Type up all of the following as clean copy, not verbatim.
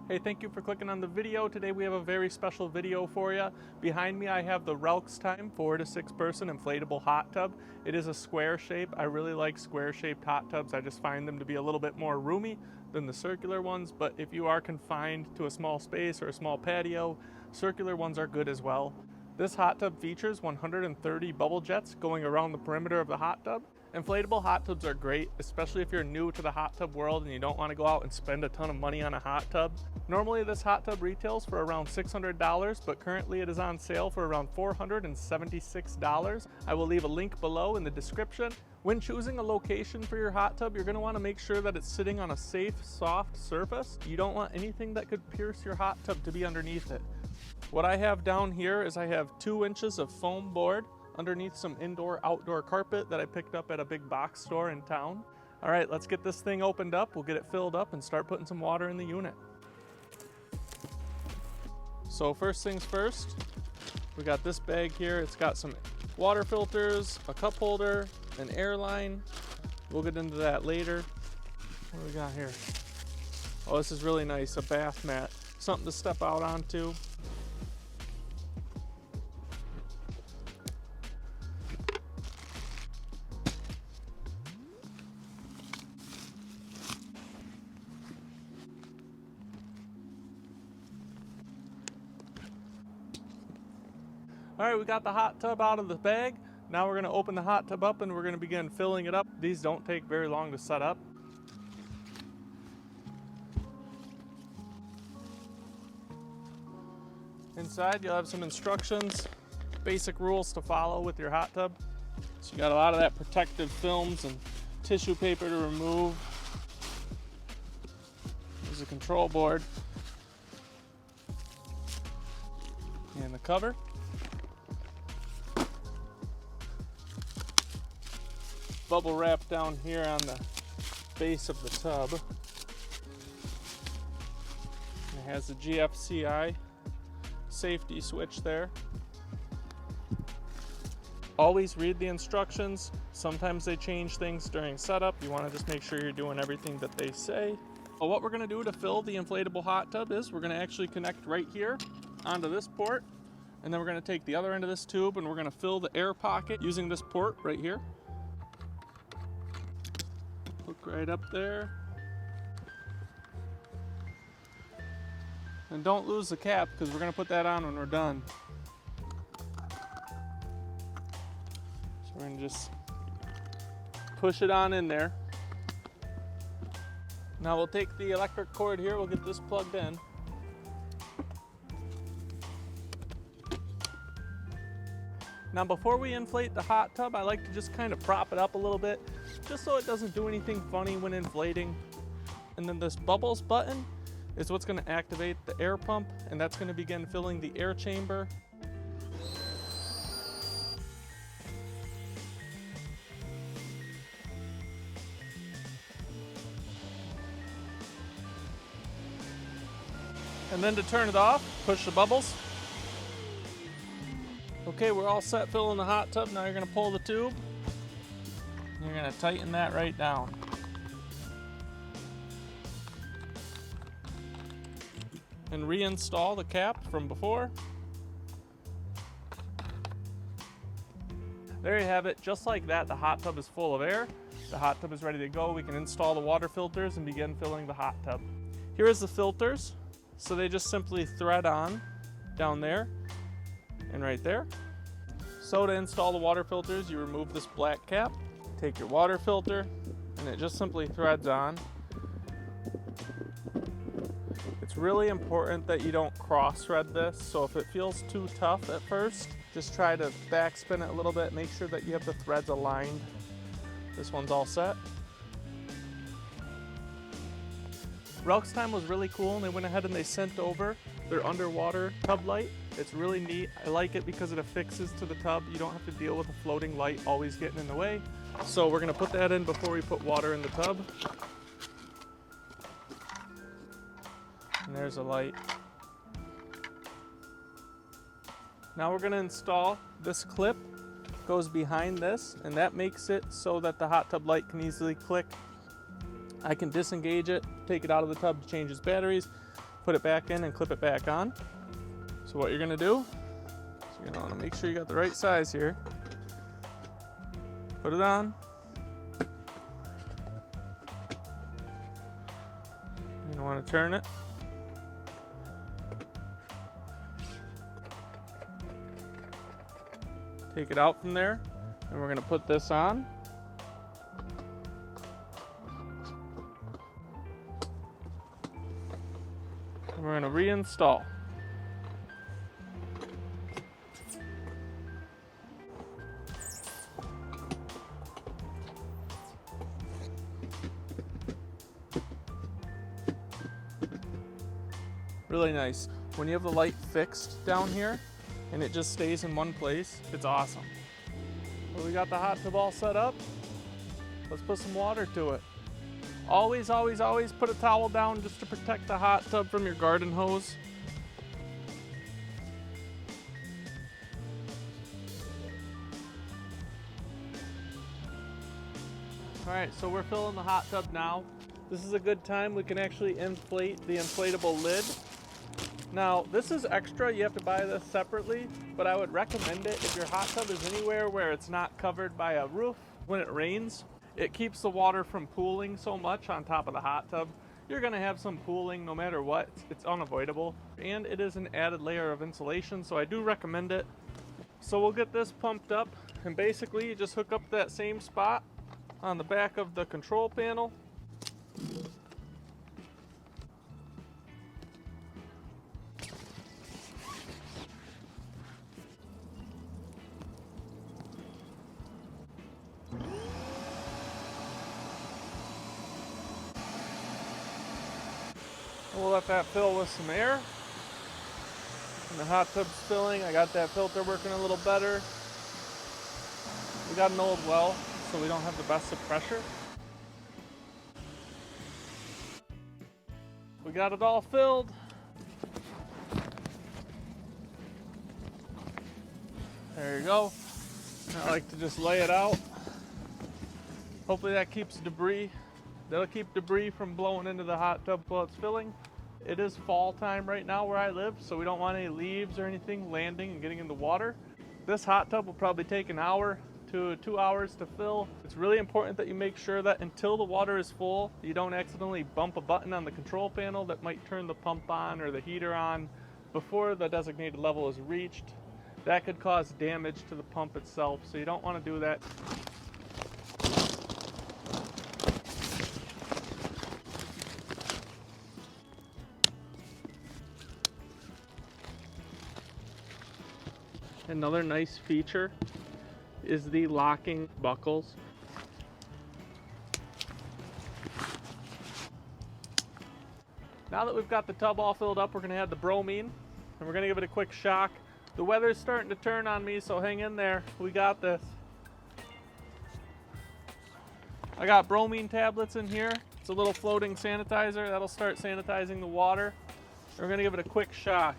Hey, thank you for clicking on the video. Today we have a very special video for you. Behind me I have the Relxtime 4 to 6 person inflatable hot tub. It is a square shape. I really like square shaped hot tubs. I just find them to be a little bit more roomy than the circular ones, but if you are confined to a small space or a small patio, circular ones are good as well. This hot tub features 130 bubble jets going around the perimeter of the hot tub. Inflatable hot tubs are great, especially if you're new to the hot tub world and you don't want to go out and spend a ton of money on a hot tub. Normally this hot tub retails for around $600, but currently it is on sale for around $476. I will leave a link below in the description. When choosing a location for your hot tub, you're going to want to make sure that it's sitting on a safe, soft surface. You don't want anything that could pierce your hot tub to be underneath it. What I have down here is I have 2 inches of foam board underneath some indoor-outdoor carpet that I picked up at a big box store in town. All right, let's get this thing opened up. We'll get it filled up and start putting some water in the unit. So first things first, we got this bag here. It's got some water filters, a cup holder, an air line. We'll get into that later. What do we got here? Oh, this is really nice, a bath mat. Something to step out onto. All right, we got the hot tub out of the bag. Now we're gonna open the hot tub up and we're gonna begin filling it up. These don't take very long to set up. Inside, you'll have some instructions, basic rules to follow with your hot tub. So you got a lot of that protective films and tissue paper to remove. There's a control board and the cover. Bubble wrap down here on the base of the tub. It has the GFCI safety switch there. Always read the instructions. Sometimes they change things during setup. You want to just make sure you're doing everything that they say. Well, what we're going to do to fill the inflatable hot tub is we're going to actually connect right here onto this port, and then we're going to take the other end of this tube and we're going to fill the air pocket using this port right here. Hook right up there. And don't lose the cap because we're going to put that on when we're done. So we're going to just push it on in there. Now we'll take the electric cord here, we'll get this plugged in. Now before we inflate the hot tub, I like to just kind of prop it up a little bit, just so it doesn't do anything funny when inflating. And then this bubbles button is what's going to activate the air pump, and that's going to begin filling the air chamber. And then to turn it off, push the bubbles. Okay, we're all set filling the hot tub. Now you're going to pull the tube. You're going to tighten that right down. And reinstall the cap from before. There you have it. Just like that, the hot tub is full of air. The hot tub is ready to go. We can install the water filters and begin filling the hot tub. Here is the filters. So they just simply thread on down there and right there. So to install the water filters, you remove this black cap, take your water filter, and it just simply threads on. It's really important that you don't cross thread this, so if it feels too tough at first, just try to backspin it a little bit, make sure that you have the threads aligned. This one's all set. Relxtime was really cool, and they went ahead and they sent over their underwater tub light. It's really neat. I like it because it affixes to the tub. You don't have to deal with a floating light always getting in the way. So we're gonna put that in before we put water in the tub. And there's a light. Now we're gonna install this clip, goes behind this, and that makes it so that the hot tub light can easily click. I can disengage it, take it out of the tub to change its batteries. put it back in and clip it back on. So what you're gonna do, is you're gonna wanna make sure you got the right size here. Put it on. You're gonna wanna turn it. Take it out from there, and we're gonna put this on. And we're gonna reinstall. Really nice. When you have the light fixed down here and it just stays in one place, it's awesome. So we got the hot tub all set up. Let's put some water to it. Always, always, always put a towel down just to protect the hot tub from your garden hose. All right, so we're filling the hot tub now. This is a good time we can actually inflate the inflatable lid. Now, this is extra, you have to buy this separately, but I would recommend it if your hot tub is anywhere where it's not covered by a roof. When it rains, it keeps the water from pooling so much on top of the hot tub. You're gonna have some pooling no matter what, it's unavoidable. And it is an added layer of insulation, so I do recommend it. So we'll get this pumped up, and basically you just hook up that same spot on the back of the control panel. We'll let that fill with some air. And the hot tub's filling. I got that filter working a little better. We got an old well, so we don't have the best of pressure. We got it all filled. There you go. I like to just lay it out. Hopefully that keeps debris. That'll keep debris from blowing into the hot tub while it's filling. It is fall time right now where I live, so we don't want any leaves or anything landing and getting in the water. This hot tub will probably take an hour to 2 hours to fill. It's really important that you make sure that until the water is full, you don't accidentally bump a button on the control panel that might turn the pump on or the heater on before the designated level is reached. That could cause damage to the pump itself, so you don't want to do that. Another nice feature is the locking buckles. Now that we've got the tub all filled up, we're going to add the bromine and we're going to give it a quick shock. The weather's starting to turn on me, so hang in there. We got this. I got bromine tablets in here. It's a little floating sanitizer that'll start sanitizing the water. We're going to give it a quick shock.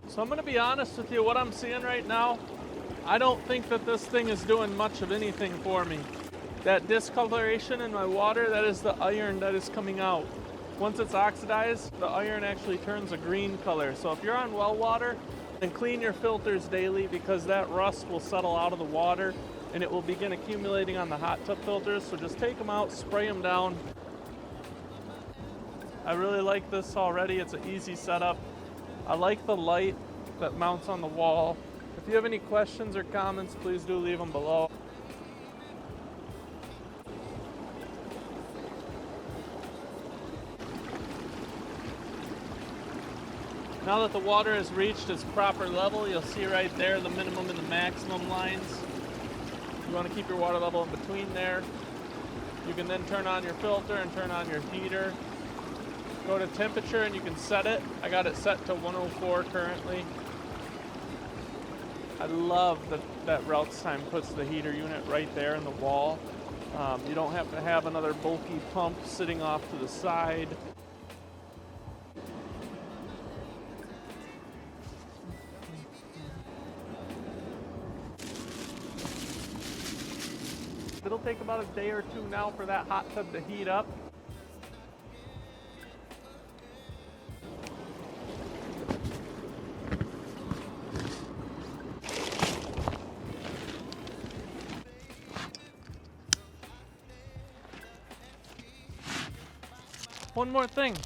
So I'm gonna be honest with you, what I'm seeing right now, I don't think that this thing is doing much of anything for me. That discoloration in my water, that is the iron that is coming out. Once it's oxidized, the iron actually turns a green color. So if you're on well water, then clean your filters daily because that rust will settle out of the water and it will begin accumulating on the hot tub filters. So just take them out, spray them down. I really like this already, it's an easy setup. I like the light that mounts on the wall. If you have any questions or comments, please do leave them below. Now that the water has reached its proper level, you'll see right there the minimum and the maximum lines. You want to keep your water level in between there. You can then turn on your filter and turn on your heater. Go to temperature and you can set it. I got it set to 104 currently. I love that Relxtime puts the heater unit right there in the wall. You don't have to have another bulky pump sitting off to the side. It'll take about about a day or two now for that hot tub to heat up. One more thing,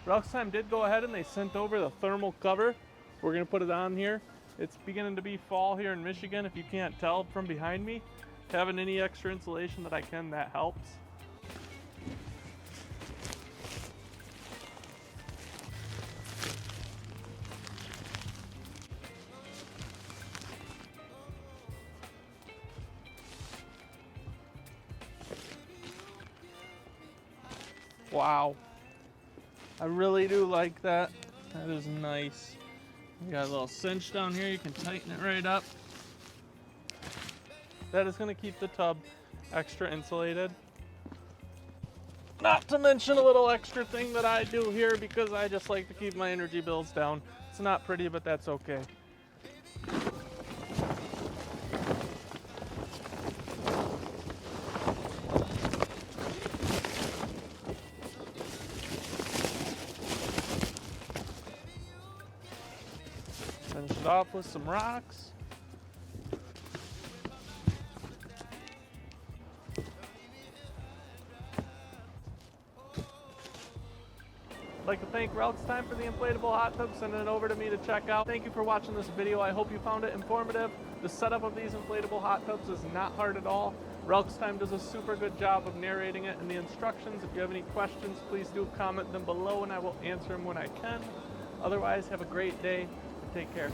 Relxtime did go ahead and they sent over the thermal cover. We're gonna put it on here. It's beginning to be fall here in Michigan, if you can't tell from behind me. Having any extra insulation that I can, that helps. Wow, I really do like that. That is nice. You got a little cinch down here, you can tighten it right up. That is going to keep the tub extra insulated. Not to mention a little extra thing that I do here because I just like to keep my energy bills down. It's not pretty, but that's okay. Finish it off with some rocks. I'd like to thank Relxtime for the inflatable hot tub, sending it over to me to check out. Thank you for watching this video. I hope you found it informative. The setup of these inflatable hot tubs is not hard at all. Relxtime does a super good job of narrating it in the instructions. If you have any questions, please do comment them below and I will answer them when I can. Otherwise, have a great day and take care.